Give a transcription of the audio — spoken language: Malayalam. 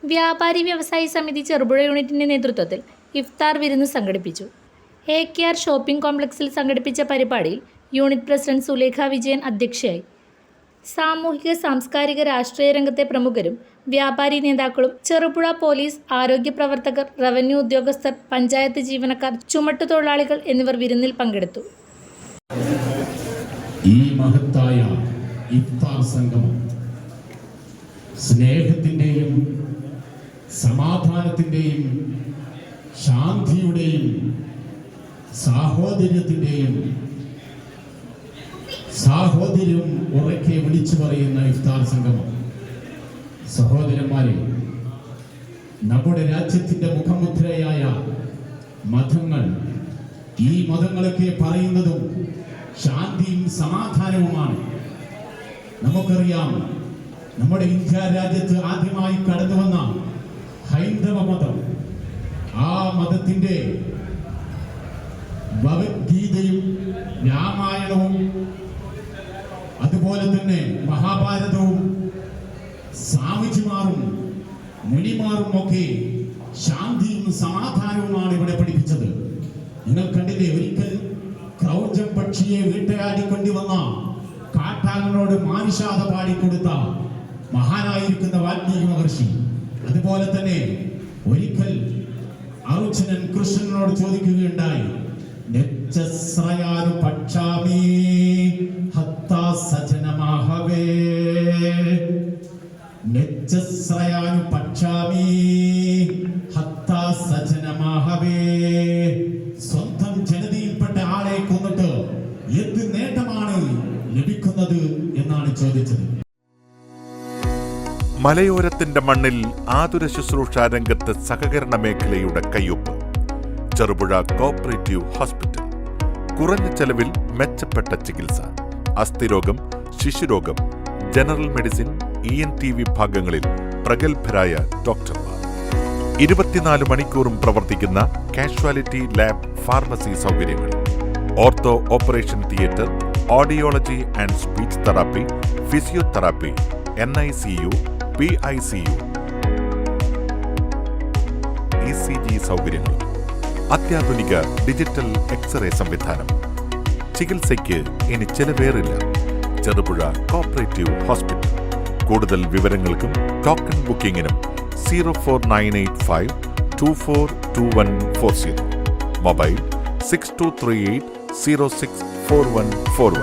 വ്യാപാരി വ്യവസായി സമിതി ചെറുപുഴ യൂണിറ്റിൻ്റെ നേതൃത്വത്തിൽ ഇഫ്താർ വിരുന്ന് സംഘടിപ്പിച്ചു. AKR ഷോപ്പിംഗ് കോംപ്ലക്സിൽ സംഘടിപ്പിച്ച പരിപാടിയിൽ യൂണിറ്റ് പ്രസിഡന്റ് സുലേഖ വിജയൻ അധ്യക്ഷയായി. സാമൂഹിക, സാംസ്കാരിക, രാഷ്ട്രീയ രംഗത്തെ പ്രമുഖരും വ്യാപാരി നേതാക്കളും ചെറുപുഴ പോലീസ്, ആരോഗ്യ പ്രവർത്തകർ, റവന്യൂ ഉദ്യോഗസ്ഥർ, പഞ്ചായത്ത് ജീവനക്കാർ, ചുമട്ടുതൊഴിലാളികൾ എന്നിവർ വിരുന്നിൽ പങ്കെടുത്തു. ഈ മഹത്തായ ഇഫ്താർ സംഗമം സ്നേഹത്തിൻ്റെയും സമാധാനത്തിൻ്റെയും ശാന്തിയുടെയും സാഹോദര്യം ഉറക്കെ വിളിച്ചു പറയുന്ന ഇഫ്താർ സംഗമം. സഹോദരന്മാരെ, നമ്മുടെ രാജ്യത്തിൻ്റെ മുഖമുദ്രയായ മതങ്ങൾ, ഈ മതങ്ങളൊക്കെ പറയുന്നതും ശാന്തിയും സമാധാനവുമാണ്. നമുക്കറിയാം, നമ്മുടെ ഇന്ത്യ രാജ്യത്ത് ആദ്യമായി കടന്നു വന്ന ഹൈന്ദവ മതം, ആ മതത്തിൻ്റെ ഭഗവത്ഗീതയും രാമായണവും അതുപോലെ തന്നെ മഹാഭാരതവും സ്വാമിജിമാരും മുനിമാരും ഒക്കെ ശാന്തിയും സമാധാനവുമാണ് ഇവിടെ പഠിപ്പിച്ചത്. നിങ്ങൾ കണ്ടില്ലേ, ഒരിക്കൽ ക്രൗഞ്ചം പക്ഷിയെ വേട്ടയാടിക്കൊണ്ടു വന്ന കാട്ടാളനോട് മാനുഷാത പാടിക്കൊടുത്ത മഹാനായിരിക്കുന്ന വാൽമീകി മഹർഷി. അതുപോലെ തന്നെ ഒരിക്കൽ അർജുനൻ കൃഷ്ണനോട് ചോദിക്കുകയുണ്ടായി, നെച്ചസ്രയാനു പക്ഷാമി ഹത്താ സജനമാഹവേ, നെച്ചസ്രയാനു പക്ഷാമി ഹത്താ സജനമാഹവേ. സ്വന്തം ജനതയിൽപ്പെട്ട ആളെ കൊന്നിട്ട് എന്ത് നേട്ടമാണ് ലഭിക്കുന്നത് എന്നാണ് ചോദിച്ചത്. മലയോരത്തിന്റെ മണ്ണിൽ ആതുര ശുശ്രൂഷ രംഗത്ത് സഹകരണ മേഖലയുടെ കയ്യൊപ്പ്. Cherupuzha cooperative hospital. കുറഞ്ഞ ചെലവിൽ മെച്ചപ്പെട്ട ചികിത്സ. അസ്ഥിരോഗം, ശിശുരോഗം, ജനറൽ മെഡിസിൻ, ENT വിഭാഗങ്ങളിൽ പ്രഗത്ഭരായ ഡോക്ടർമാർ. 24 മണിക്കൂറും പ്രവർത്തിക്കുന്ന കാഷ്വാലിറ്റി ലാബ്, ഫാർമസി സൗകര്യങ്ങൾ. Ortho operation theatre, audiology and speech therapy, physiotherapy, NICU, PICU, ECG സൗകര്യങ്ങൾ. അത്യാധുനിക ഡിജിറ്റൽ എക്സ്റേ സംവിധാനം. ചികിത്സയ്ക്ക് ഇനി ചെലവേറില്ല. Cherupuzha cooperative hospital. കൂടുതൽ വിവരങ്ങൾക്കും ടോക്കൺ ബുക്കിംഗിനും 04985 242140. മൊബൈൽ 6238 064141.